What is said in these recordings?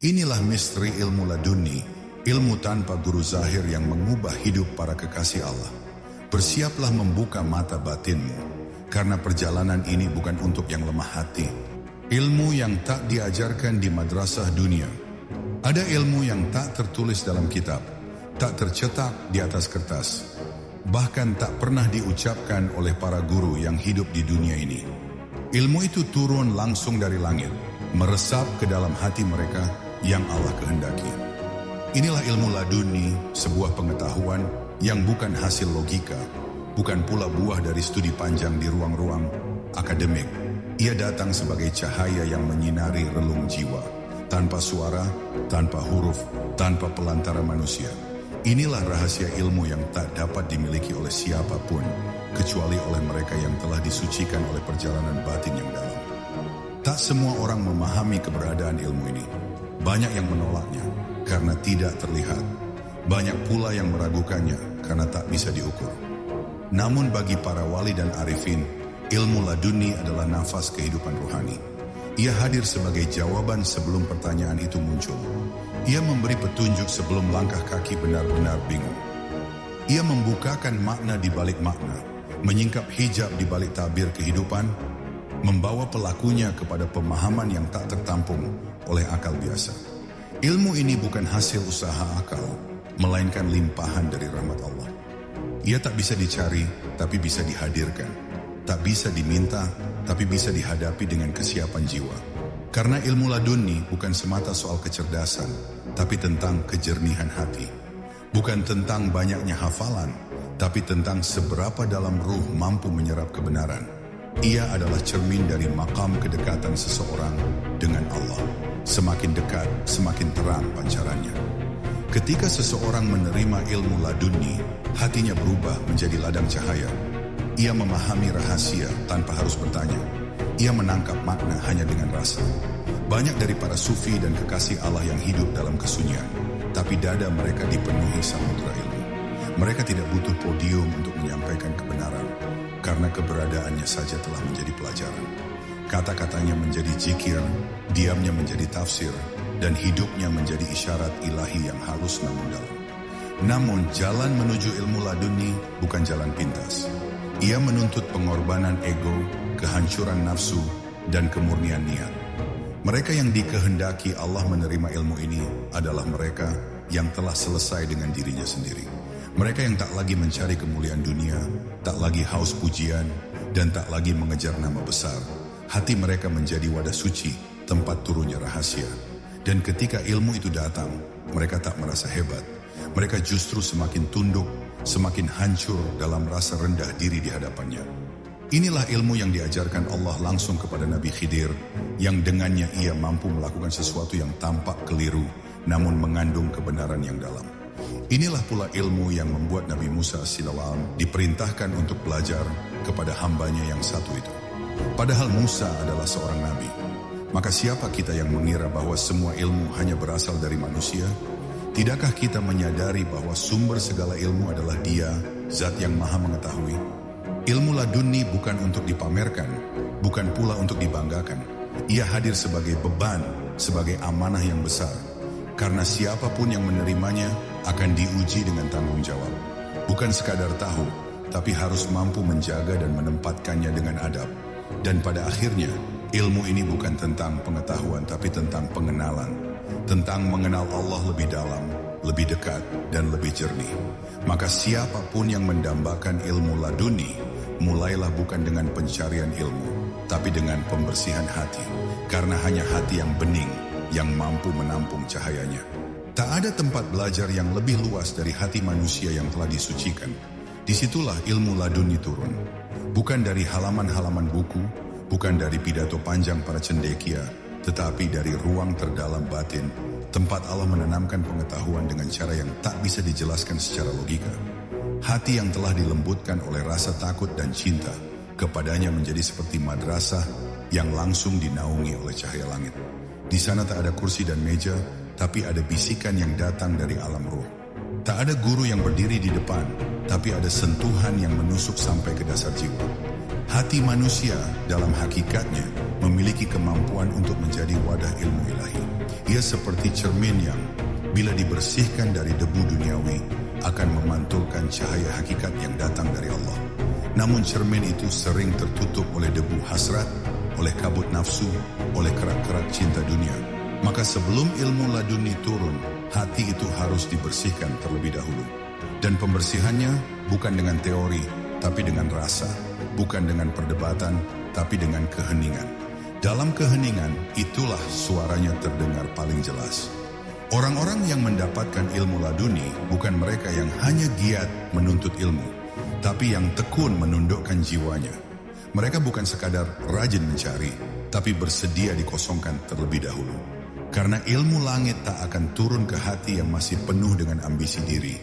Inilah misteri ilmu laduni, ilmu tanpa guru zahir yang mengubah hidup para kekasih Allah. Bersiaplah membuka mata batinmu, karena perjalanan ini bukan untuk yang lemah hati. Ilmu yang tak diajarkan di madrasah dunia. Ada ilmu yang tak tertulis dalam kitab, tak tercetak di atas kertas, bahkan tak pernah diucapkan oleh para guru yang hidup di dunia ini. Ilmu itu turun langsung dari langit, meresap ke dalam hati mereka yang Allah kehendaki. Inilah ilmu laduni, sebuah pengetahuan yang bukan hasil logika, bukan pula buah dari studi panjang di ruang-ruang akademik. Ia datang sebagai cahaya yang menyinari relung jiwa, tanpa suara, tanpa huruf, tanpa pelantara manusia. Inilah rahasia ilmu yang tak dapat dimiliki oleh siapapun, kecuali oleh mereka yang telah disucikan oleh perjalanan batin yang dalam. Tak semua orang memahami keberadaan ilmu ini. Banyak yang menolaknya karena tidak terlihat. Banyak pula yang meragukannya karena tak bisa diukur. Namun bagi para wali dan arifin, ilmu laduni adalah nafas kehidupan rohani. Ia hadir sebagai jawaban sebelum pertanyaan itu muncul. Ia memberi petunjuk sebelum langkah kaki benar-benar bingung. Ia membukakan makna di balik makna, menyingkap hijab di balik tabir kehidupan, membawa pelakunya kepada pemahaman yang tak tertampung oleh akal biasa. Ilmu ini bukan hasil usaha akal, melainkan limpahan dari rahmat Allah. Ia tak bisa dicari, tapi bisa dihadirkan. Tak bisa diminta, tapi bisa dihadapi dengan kesiapan jiwa. Karena ilmu laduni bukan semata soal kecerdasan, tapi tentang kejernihan hati. Bukan tentang banyaknya hafalan, tapi tentang seberapa dalam ruh mampu menyerap kebenaran. Ia adalah cermin dari makam kedekatan seseorang dengan Allah. Semakin dekat, semakin terang pancarannya. Ketika seseorang menerima ilmu laduni, hatinya berubah menjadi ladang cahaya. Ia memahami rahasia tanpa harus bertanya. Ia menangkap makna hanya dengan rasa. Banyak dari para sufi dan kekasih Allah yang hidup dalam kesunyian, tapi dada mereka dipenuhi samudera ilmu. Mereka tidak butuh podium untuk menyampaikan kebenaran, karena keberadaannya saja telah menjadi pelajaran. Kata-katanya menjadi zikir, diamnya menjadi tafsir, dan hidupnya menjadi isyarat ilahi yang halus namun dalam. Namun jalan menuju ilmu laduni bukan jalan pintas. Ia menuntut pengorbanan ego, kehancuran nafsu, dan kemurnian niat. Mereka yang dikehendaki Allah menerima ilmu ini adalah mereka yang telah selesai dengan dirinya sendiri. Mereka yang tak lagi mencari kemuliaan dunia, tak lagi haus pujian, dan tak lagi mengejar nama besar. Hati mereka menjadi wadah suci, tempat turunnya rahasia. Dan ketika ilmu itu datang, mereka tak merasa hebat. Mereka justru semakin tunduk, semakin hancur dalam rasa rendah diri di hadapannya. Inilah ilmu yang diajarkan Allah langsung kepada Nabi Khidir, yang dengannya ia mampu melakukan sesuatu yang tampak keliru, namun mengandung kebenaran yang dalam. Inilah pula ilmu yang membuat Nabi Musa AS diperintahkan untuk belajar kepada hambanya yang satu itu. Padahal Musa adalah seorang nabi. Maka siapa kita yang mengira bahwa semua ilmu hanya berasal dari manusia? Tidakkah kita menyadari bahwa sumber segala ilmu adalah Dia, Zat yang Maha Mengetahui? Ilmu laduni bukan untuk dipamerkan, bukan pula untuk dibanggakan. Ia hadir sebagai beban, sebagai amanah yang besar. Karena siapapun yang menerimanya akan diuji dengan tanggung jawab. Bukan sekadar tahu, tapi harus mampu menjaga dan menempatkannya dengan adab. Dan pada akhirnya, ilmu ini bukan tentang pengetahuan, tapi tentang pengenalan. Tentang mengenal Allah lebih dalam, lebih dekat, dan lebih jernih. Maka siapapun yang mendambakan ilmu laduni, mulailah bukan dengan pencarian ilmu, tapi dengan pembersihan hati. Karena hanya hati yang bening, yang mampu menampung cahayanya. Tak ada tempat belajar yang lebih luas dari hati manusia yang telah disucikan. Disitulah ilmu laduni turun. Bukan dari halaman-halaman buku, bukan dari pidato panjang para cendekia, tetapi dari ruang terdalam batin, tempat Allah menanamkan pengetahuan dengan cara yang tak bisa dijelaskan secara logika. Hati yang telah dilembutkan oleh rasa takut dan cinta kepadanya menjadi seperti madrasah yang langsung dinaungi oleh cahaya langit. Di sana tak ada kursi dan meja, tapi ada bisikan yang datang dari alam ruh. Tak ada guru yang berdiri di depan, tapi ada sentuhan yang menusuk sampai ke dasar jiwa. Hati manusia dalam hakikatnya memiliki kemampuan untuk menjadi wadah ilmu ilahi. Ia seperti cermin yang, bila dibersihkan dari debu duniawi, akan memantulkan cahaya hakikat yang datang dari Allah. Namun cermin itu sering tertutup oleh debu hasrat, oleh kabut nafsu, oleh kerak-kerak cinta dunia. Maka sebelum ilmu laduni turun, hati itu harus dibersihkan terlebih dahulu. Dan pembersihannya bukan dengan teori, tapi dengan rasa. Bukan dengan perdebatan, tapi dengan keheningan. Dalam keheningan, itulah suaranya terdengar paling jelas. Orang-orang yang mendapatkan ilmu laduni bukan mereka yang hanya giat menuntut ilmu, tapi yang tekun menundukkan jiwanya. Mereka bukan sekadar rajin mencari, tapi bersedia dikosongkan terlebih dahulu. Karena ilmu langit tak akan turun ke hati yang masih penuh dengan ambisi diri.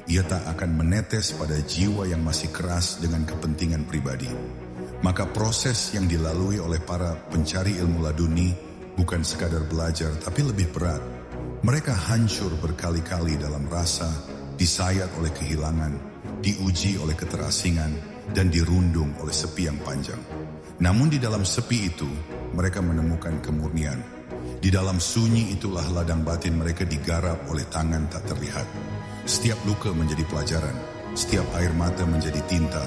Ia tak akan menetes pada jiwa yang masih keras dengan kepentingan pribadi. Maka proses yang dilalui oleh para pencari ilmu laduni bukan sekadar belajar, tapi lebih berat. Mereka hancur berkali-kali dalam rasa, disayat oleh kehilangan, diuji oleh keterasingan, dan dirundung oleh sepi yang panjang. Namun di dalam sepi itu, mereka menemukan kemurnian. Di dalam sunyi itulah ladang batin mereka digarap oleh tangan tak terlihat. Setiap luka menjadi pelajaran, setiap air mata menjadi tinta,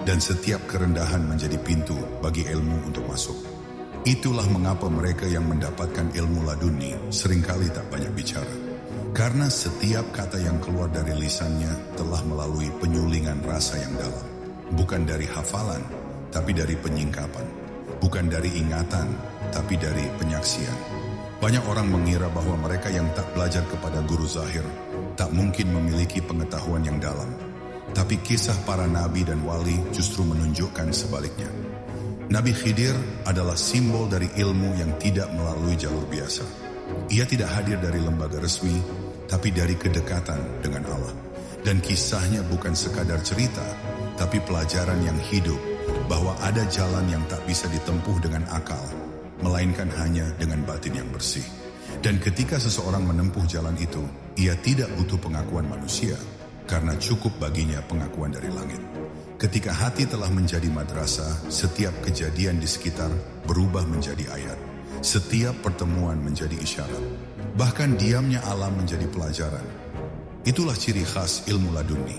dan setiap kerendahan menjadi pintu bagi ilmu untuk masuk. Itulah mengapa mereka yang mendapatkan ilmu laduni seringkali tak banyak bicara. Karena setiap kata yang keluar dari lisannya telah melalui penyulingan rasa yang dalam. Bukan dari hafalan, tapi dari penyingkapan. Bukan dari ingatan, tapi dari penyaksian. Banyak orang mengira bahwa mereka yang tak belajar kepada guru zahir tak mungkin memiliki pengetahuan yang dalam. Tapi kisah para nabi dan wali justru menunjukkan sebaliknya. Nabi Khidir adalah simbol dari ilmu yang tidak melalui jalur biasa. Ia tidak hadir dari lembaga resmi, tapi dari kedekatan dengan Allah. Dan kisahnya bukan sekadar cerita, tapi pelajaran yang hidup, bahwa ada jalan yang tak bisa ditempuh dengan akal, melainkan hanya dengan batin yang bersih. Dan ketika seseorang menempuh jalan itu, ia tidak butuh pengakuan manusia, karena cukup baginya pengakuan dari langit. Ketika hati telah menjadi madrasah, setiap kejadian di sekitar berubah menjadi ayat. Setiap pertemuan menjadi isyarat. Bahkan diamnya alam menjadi pelajaran. Itulah ciri khas ilmu laduni.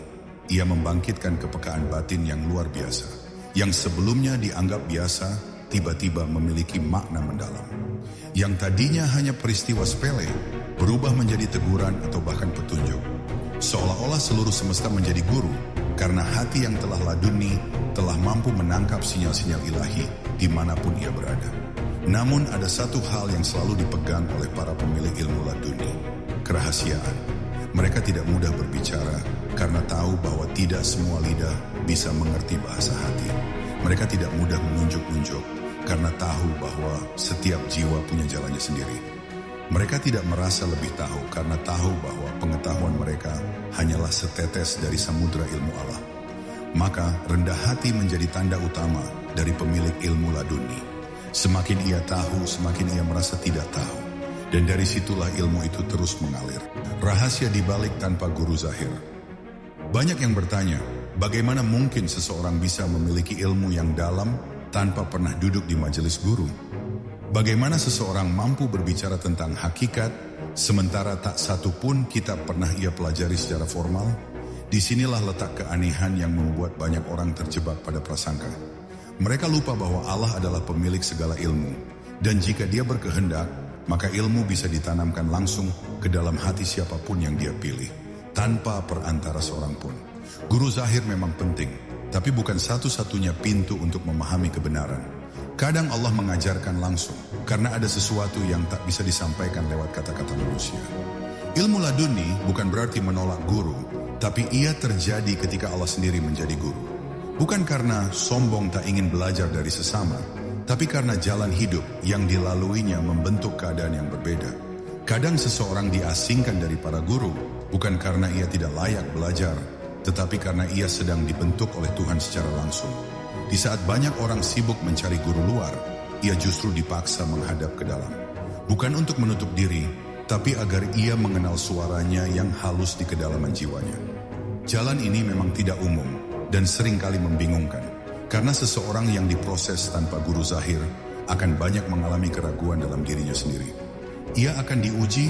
Ia membangkitkan kepekaan batin yang luar biasa. Yang sebelumnya dianggap biasa, tiba-tiba memiliki makna mendalam. Yang tadinya hanya peristiwa sepele, berubah menjadi teguran atau bahkan petunjuk. Seolah-olah seluruh semesta menjadi guru, karena hati yang telah laduni telah mampu menangkap sinyal-sinyal ilahi dimanapun ia berada. Namun ada satu hal yang selalu dipegang oleh para pemilik ilmu laduni, kerahasiaan. Mereka tidak mudah berbicara karena tahu bahwa tidak semua lidah bisa mengerti bahasa hati. Mereka tidak mudah menunjuk-nunjuk karena tahu bahwa setiap jiwa punya jalannya sendiri. Mereka tidak merasa lebih tahu karena tahu bahwa pengetahuan mereka hanyalah setetes dari samudra ilmu Allah. Maka rendah hati menjadi tanda utama dari pemilik ilmu laduni. Semakin ia tahu, semakin ia merasa tidak tahu. Dan dari situlah ilmu itu terus mengalir. Rahasia dibalik tanpa guru zahir. Banyak yang bertanya, bagaimana mungkin seseorang bisa memiliki ilmu yang dalam tanpa pernah duduk di majelis guru? Bagaimana seseorang mampu berbicara tentang hakikat, sementara tak satu pun kitab pernah ia pelajari secara formal? Disinilah letak keanehan yang membuat banyak orang terjebak pada prasangka. Mereka lupa bahwa Allah adalah pemilik segala ilmu, dan jika dia berkehendak, maka ilmu bisa ditanamkan langsung ke dalam hati siapapun yang dia pilih, tanpa perantara seorang pun. Guru zahir memang penting, tapi bukan satu-satunya pintu untuk memahami kebenaran. Kadang Allah mengajarkan langsung, karena ada sesuatu yang tak bisa disampaikan lewat kata-kata manusia. Ilmu laduni bukan berarti menolak guru, tapi ia terjadi ketika Allah sendiri menjadi guru. Bukan karena sombong tak ingin belajar dari sesama, tapi karena jalan hidup yang dilaluinya membentuk keadaan yang berbeda. Kadang seseorang diasingkan dari para guru, bukan karena ia tidak layak belajar, tetapi karena ia sedang dibentuk oleh Tuhan secara langsung. Di saat banyak orang sibuk mencari guru luar, ia justru dipaksa menghadap ke dalam. Bukan untuk menutup diri, tapi agar ia mengenal suaranya yang halus di kedalaman jiwanya. Jalan ini memang tidak umum dan seringkali membingungkan, karena seseorang yang diproses tanpa guru zahir akan banyak mengalami keraguan dalam dirinya sendiri. Ia akan diuji